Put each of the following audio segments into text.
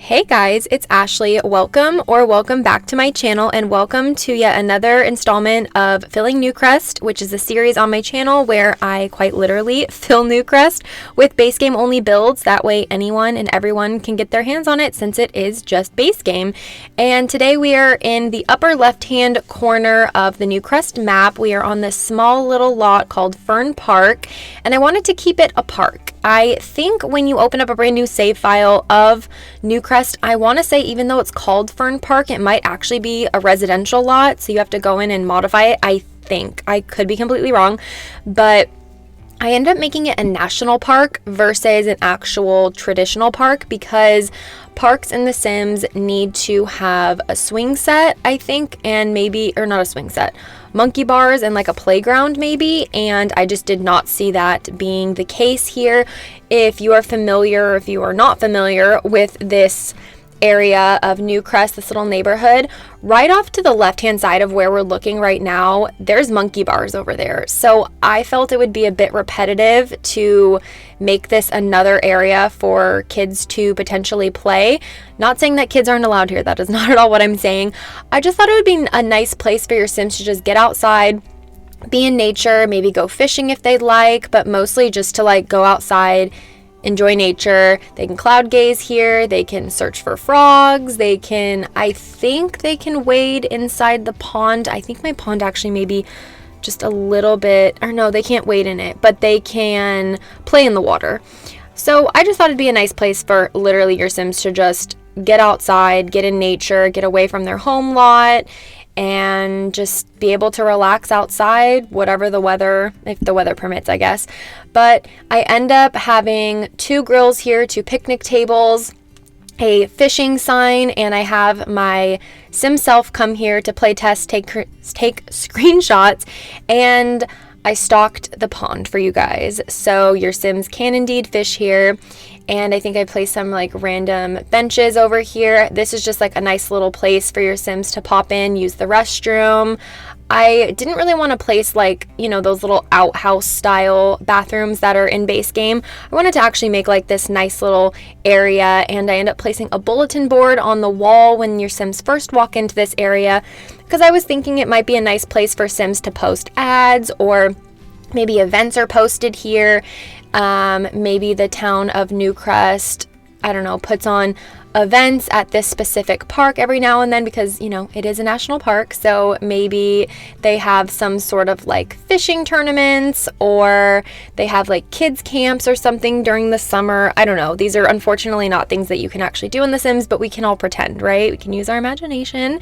Hey guys, it's Ashley. Welcome back to my channel, and welcome to yet another installment of Filling Newcrest, which is a series on my channel where I quite literally fill Newcrest with base game only builds. That way anyone and everyone can get their hands on it since it is just base game. And today we are in the upper left hand corner of the Newcrest map. We are on this small little lot called Fern Park, and I wanted to keep it a park. I think when you open up a brand new save file of Newcrest, I want to say even though it's called Fern Park, it might actually be a residential lot, so you have to go in and modify it. I think. I could be completely wrong, but I ended up making it a national park versus an actual traditional park because parks in The Sims need to have a swing set, I think, and maybe, or not a swing set, monkey bars and like a playground maybe, and I just did not see that being the case here. If you are familiar, or if you are not familiar with this area of Newcrest, this little neighborhood, right off to the left hand side of where we're looking right now, there's monkey bars over there. So I felt it would be a bit repetitive to make this another area for kids to potentially play. Not saying that kids aren't allowed here, that is not at all what I'm saying. I just thought it would be a nice place for your Sims to just get outside, be in nature, maybe go fishing if they'd like, but mostly just to like go outside, enjoy nature. They can cloud gaze here, they can search for frogs, I think they can wade inside the pond. I think my pond actually may be just a little bit, or no, they can't wade in it, but they can play in the water. So I just thought it'd be a nice place for literally your Sims to just get outside, get in nature, get away from their home lot, and just be able to relax outside, whatever the weather, if the weather permits, I guess. But I end up having 2 grills here, 2 picnic tables, a fishing sign, and I have my Sim self come here to play test, take screenshots, and I stocked the pond for you guys. So your Sims can indeed fish here. And I think I placed some like random benches over here. This is just like a nice little place for your Sims to pop in, use the restroom. I didn't really want to place like, you know, those little outhouse style bathrooms that are in base game. I wanted to actually make like this nice little area, and I ended up placing a bulletin board on the wall when your Sims first walk into this area because I was thinking it might be a nice place for Sims to post ads, or maybe events are posted here. Maybe the town of Newcrest, I don't know, puts on events at this specific park every now and then because, you know, it is a national park. So maybe they have some sort of like fishing tournaments, or they have like kids camps or something during the summer. I don't know. These are unfortunately not things that you can actually do in The Sims, but we can all pretend, right? We can use our imagination.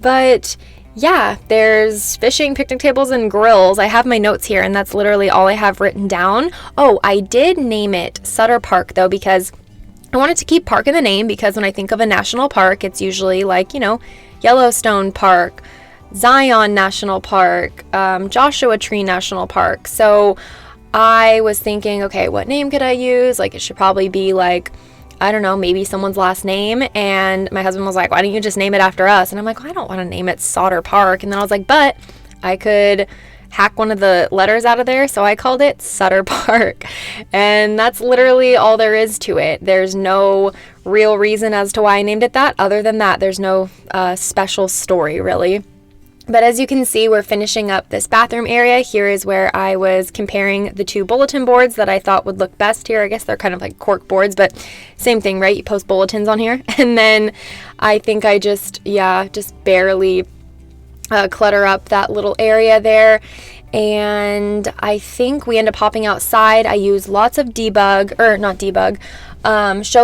But yeah, there's fishing, picnic tables, and grills. I have my notes here, and that's literally all I have written down. Oh, I did name it Sutter Park, though, because I wanted to keep park in the name, because when I think of a national park, it's usually like, you know, Yellowstone Park, Zion National Park, Joshua Tree National Park. So I was thinking, okay, what name could I use? Like, it should probably be like, I don't know, maybe someone's last name. And my husband was like, why don't you just name it after us? And I'm like, well, I don't want to name it Sutter Park. And then I was like, but I could hack one of the letters out of there. So I called it Sutter Park. And that's literally all there is to it. There's no real reason as to why I named it that. Other than that, there's no special story really. But as you can see, we're finishing up this bathroom area. Here is where I was comparing the 2 bulletin boards that I thought would look best here. I guess they're kind of like cork boards, but same thing, right? You post bulletins on here. And then I think I just barely clutter up that little area there. And I think we end up hopping outside. I use lots of show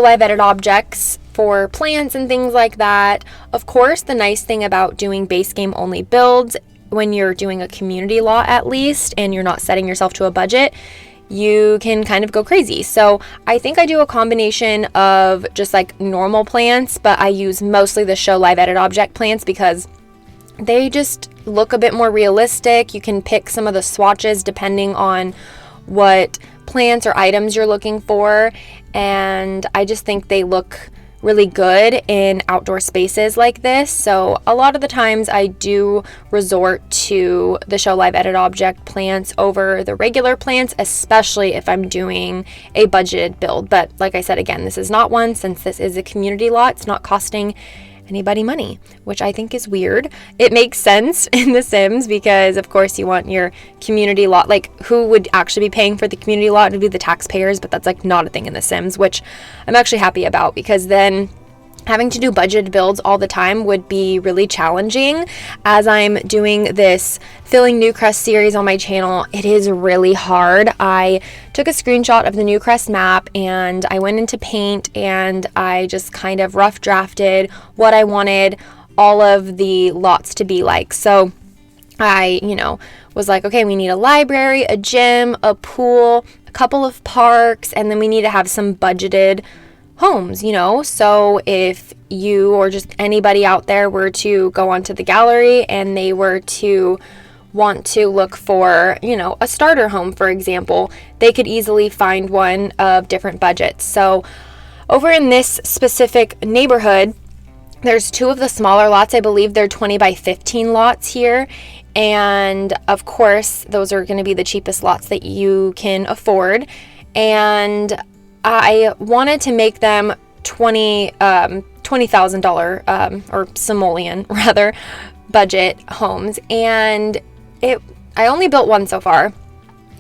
live edit objects for plants and things like that. Of course, the nice thing about doing base game only builds, when you're doing a community lot at least, and you're not setting yourself to a budget, you can kind of go crazy. So I think I do a combination of just like normal plants, but I use mostly the show live edit object plants because they just look a bit more realistic. You can pick some of the swatches depending on what plants or items you're looking for, and I just think they look really good in outdoor spaces like this. So a lot of the times I do resort to the Show Live Edit Object plants over the regular plants, especially if I'm doing a budgeted build. But like I said, again, this is not one, since this is a community lot. It's not costing anybody money, which I think is weird. It makes sense in The Sims because of course you want your community lot, like who would actually be paying for the community lot? It would be the taxpayers, but that's like not a thing in The Sims, which I'm actually happy about, because then having to do budgeted builds all the time would be really challenging. As I'm doing this Filling Newcrest series on my channel, it is really hard. I took a screenshot of the Newcrest map and I went into Paint and I just kind of rough drafted what I wanted all of the lots to be like. So I, was like, okay, we need a library, a gym, a pool, a couple of parks, and then we need to have some budgeted homes, so if you or just anybody out there were to go onto the gallery and they were to want to look for, a starter home, for example, they could easily find one of different budgets. So over in this specific neighborhood, there's two of the smaller lots. I believe they're 20 by 15 lots here. And of course, those are going to be the cheapest lots that you can afford. And I wanted to make them $20,000 or simoleon rather budget homes, and I only built one so far.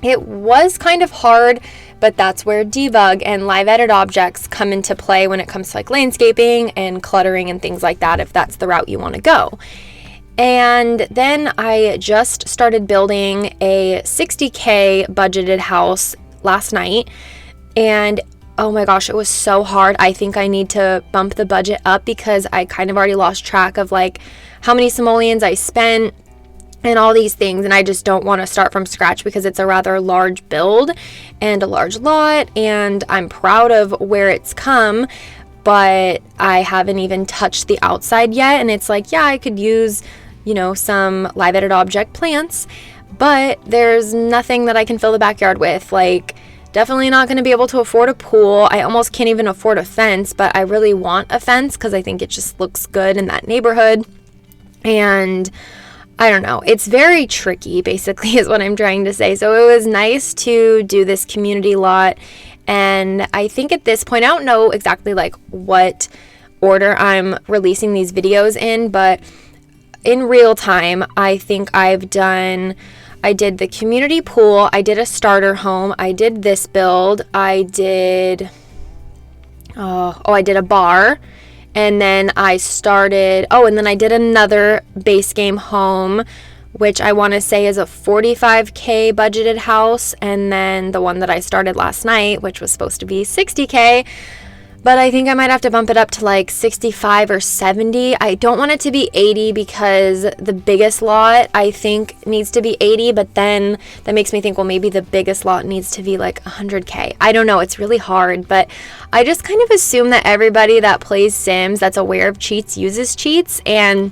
It was kind of hard, but that's where debug and live edit objects come into play when it comes to like landscaping and cluttering and things like that, if that's the route you want to go. And then I just started building a $60K budgeted house last night. And oh my gosh, it was so hard. I think I need to bump the budget up because I kind of already lost track of like how many simoleons I spent and all these things. And I just don't want to start from scratch because it's a rather large build and a large lot. And I'm proud of where it's come, but I haven't even touched the outside yet. And it's like, yeah, I could use, some live edit object plants, but there's nothing that I can fill the backyard with. Like, definitely not going to be able to afford a pool. I almost can't even afford a fence, but I really want a fence because I think it just looks good in that neighborhood. And I don't know. It's very tricky, basically, is what I'm trying to say. So it was nice to do this community lot. And I think at this point, I don't know exactly like what order I'm releasing these videos in, but in real time, I think I did the community pool, I did a starter home, I did this build, I did a bar, and then I did another base game home, which I want to say is a $45K budgeted house, and then the one that I started last night, which was supposed to be $60K, but I think I might have to bump it up to like 65 or 70. I don't want it to be 80 because the biggest lot I think needs to be 80, but then that makes me think, well, maybe the biggest lot needs to be like 100K. I don't know. It's really hard, but I just kind of assume that everybody that plays Sims that's aware of cheats uses cheats, and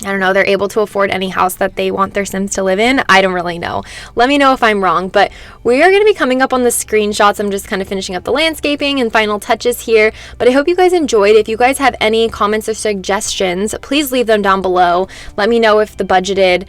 I don't know, they're able to afford any house that they want their Sims to live in. I don't really know. Let me know if I'm wrong, but we are going to be coming up on the screenshots. I'm just kind of finishing up the landscaping and final touches here, but I hope you guys enjoyed. If you guys have any comments or suggestions, please leave them down below. Let me know if the budgeted,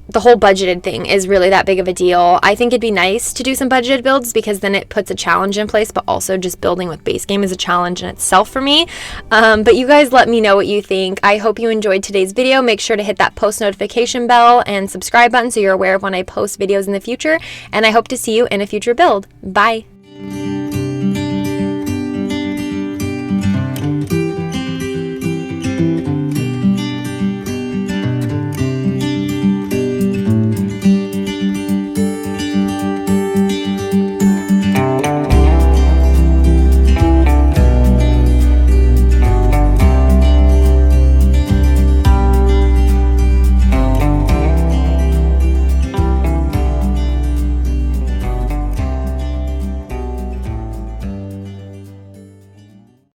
the whole budgeted thing is really that big of a deal. I think it'd be nice to do some budgeted builds because then it puts a challenge in place, but also just building with base game is a challenge in itself for me. But you guys let me know what you think. I hope you enjoyed today's video. Make sure to hit that post notification bell and subscribe button so you're aware of when I post videos in the future. And I hope to see you in a future build. Bye.